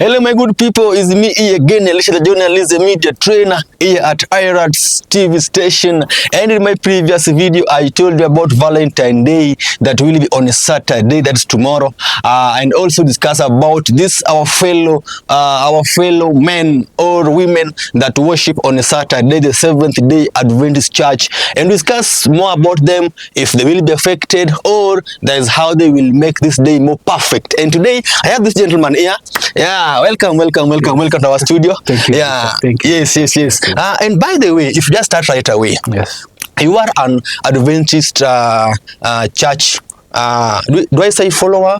Hello my good people, it's me here again, Elisha the journalist, media trainer here at IRATS TV station. And in my previous video, I told you about Valentine Day that will be on a Saturday, that's tomorrow, and also discuss about this our fellow men or women that worship on a Saturday, the Seventh Day Adventist Church, and discuss more about them, if they will be affected, or that is how they will make this day more perfect. And today I have this gentleman here. Yeah, welcome to our studio. Thank you. Yeah, Thank you. yes. And by the way, if you just start right away, Yes. you are an Adventist church. Do I say follower?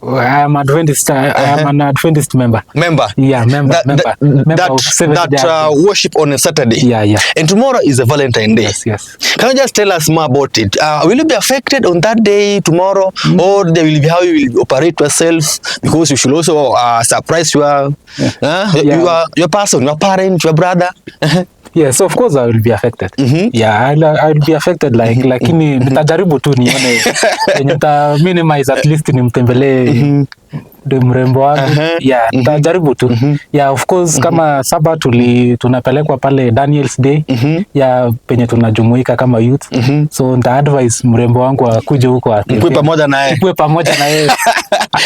I am Adventist. I am an Adventist member. Member. Yeah, member. Member of Seventh Day Adventist. Worship on a Saturday. Yeah. And tomorrow is a Valentine Day. Yes. Can you just tell us more about it? Will you be affected on that day tomorrow, or there will be how you will operate yourself? Because you should also surprise your person, your parent, your brother. Yes, of course I will be affected. Yeah, I will be affected lakini nitajaribu tu nione nita minimize at least nimtembelee de mrembo wangu. Yeah, nitajaribu tu. Yeah, of course kama saba tunapelekwa pale Daniel's Day. Yeah, penye tunajumuika kama youth. So nita advise mrembo wangu akuje huko Mkue pamoja na yeye.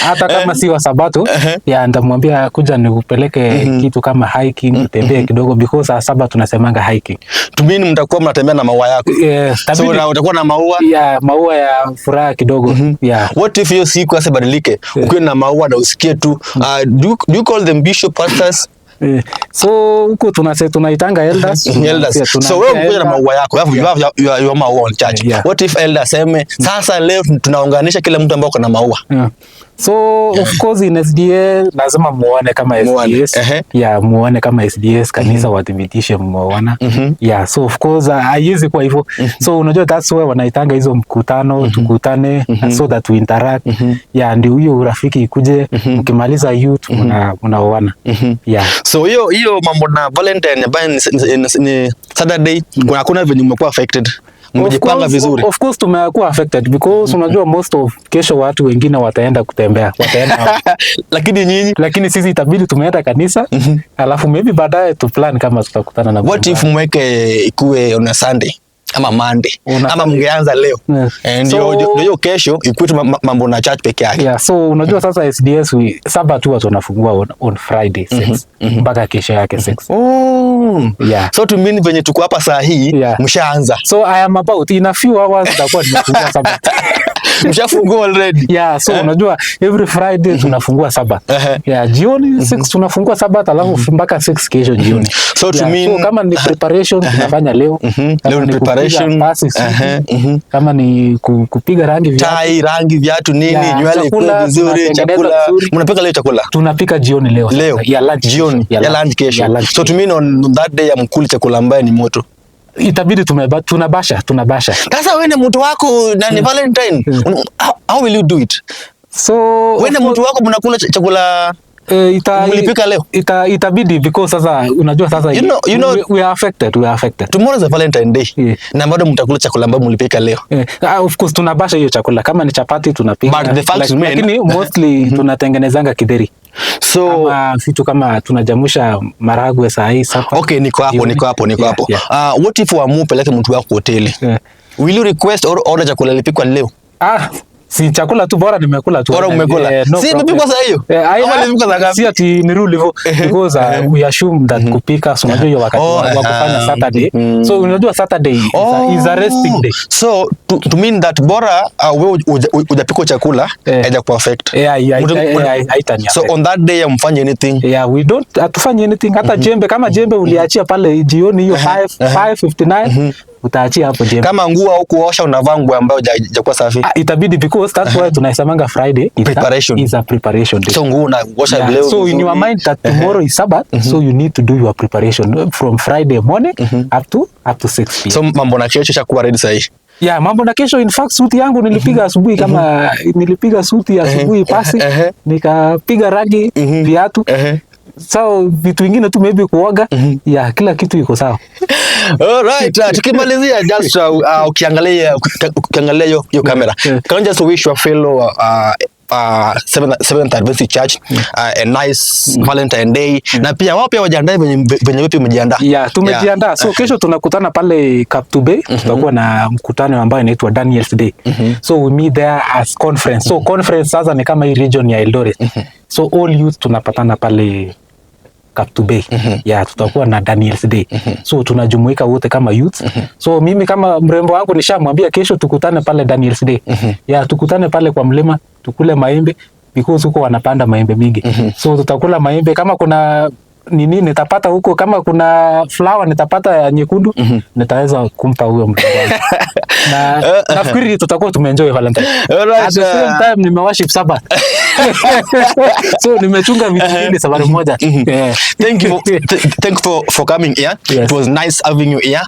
Hata kama si wa Sabato, ya nitamwambia kuja nikupeleke kitu kama hiking, utembee kidogo because saba tunasemanga hiking. Tumini mtakuwa mnatembea na maua yako. So utakuwa na maua? Yeah, maua ya furaha kidogo. Yeah. What if hiyo siku asibadilike? Ukiwa na maua na usikie tu. Do you call them bishop pastors? So huko tunaitanga elders. So wewe mkuja na maua yako, you have your maua on church. What if elders seme sasa leo tunaunganisha kila mtu ambao kuna maua? So of course in SDA lazima muone kama SDS. Yeah, muone kama SDS kanisa wadhibitishe muona. Yeah, so of course haiwezi kwa hivyo. So unajua that's why wanaitanga hizo mkutano, tukutane so that we interact. Yeah, ndio hiyo urafiki ikuje, mkimaliza youth mnaoana. Yeah. So hiyo mambo na Valentine ambayo ni Saturday, kuna venye mmekuwa affected. Mmejipanga vizuri. Of course tumekuwa affected because unajua most of kesho watu wengine wataenda kutembea. Lakini sisi itabidi tumeenda kanisa. Alafu maybe baadaye tu plan kama tutakutana na. What if mweke ikue on a Sunday ama Monday ama mngeanza leo? Ndio kesho ikuwe mambo na church peke yake. Yeah, so unajua sasa SDS Sabato tu tunafungua on Friday 6 mpaka kesho yake 6. Yeah. So tumini venye tuko hapa saa hii mshaanza. So I am about in a few hours tutakuwa tunafungua Sabato. Mshafungua already. Yeah, so unajua every Friday tunafungua Sabato. Yeah, jioni 6 tunafungua Sabato alafu mpaka 6 kesho jioni. So to mean so kama ni preparation tunafanya leo. Leo ni preparation. Kama ni kupiga rangi viatu nini, nywele kwa vizuri, chakula. Mnapika leo chakula? Tunapika jioni leo. Ya lunch jioni, ya lunch kesho. So to mean on that day ya mkuli chakula ambaye ni moto. Itabidi tunabasha. Sasa wewe mtu wako na ni Valentine. How will you do it? So wewe mtu wako mnakula chakula mulipika leo? Itabidi because sasa unajua sasa you know, we are affected. Tomorrow is a Valentine Day. Na bado mtakula chakula ambacho mulipika leo. Of course tunabasha hiyo chakula. Kama ni chapati tunapika. But the fact lakini mostly tunatengenezanga kidheri. So vitu kama tunajamusha maragwe saa hii sasa. Okay, niko hapo. What if peleke mtu wako hoteli? Will you request or order chakula lipikwa leo? Si chakula tu bora nimekula tu. Bora umekula. Si nimepikwa saa hiyo. Si ati ni rule hivyo because we assume that kupika so unajua hiyo wakati wa kufanya Saturday. So unajua Saturday is a resting day. So to mean that bora wewe hujapika chakula haija perfect. So on that day mfanye anything. Yeah, we don't atufanye anything hata jembe kama jembe uliachia pale jioni hiyo 5:59 utaachia hapo jembe. Kama nguo au kuosha unavaa nguo ambayo haijakuwa safi. Itabidi because that's why tunaisemanga Friday is a preparation day. So nguo unaosha leo. So in your mind that tomorrow is Sabbath, so you need to do your preparation from Friday morning up to 6 p.m. So mambo na kesho shakuwa ready sahi. Yeah, mambo na kesho. In fact suti yangu nilipiga asubuhi kama nilipiga suti asubuhi pasi, nikapiga rangi viatu. So vitu vingine tu maybe kuoga. Yeah, kila kitu iko sawa. Alright, tukimalizia just ukiangalia hiyo kamera. Can you just wish your fellow Seventh Adventist Church a nice Valentine Day. Na pia wao pia wajiandae venye wewe umejiandaa. Yeah, tumejiandaa. So kesho tunakutana pale Kaptube, tutakuwa na mkutano ambao inaitwa Daniel's Day. So we meet there as conference. So conference sasa ni kama hii region ya Eldoret. So all youth tunapatana pale Kaptube. Yeah, tutakuwa na Daniel's Day. So tunajumuika wote kama youth. So mimi kama mrembo wangu nishamwambia kesho tukutane pale Daniel's Day. Yeah, tukutane pale kwa mlima, tukule maembe because huko wanapanda maembe mingi. So tutakula maembe, kama kuna nini nitapata huko, kama kuna flower nitapata ya nyekundu, nitaweza kumpa huyo mrembo wangu. Na nafikiri tutakuwa tumeenjoy Valentine. At the same time nimeworship Sabbath. So nimechunga vitu vingi safari moja. Thank you for coming here. It was nice having you here.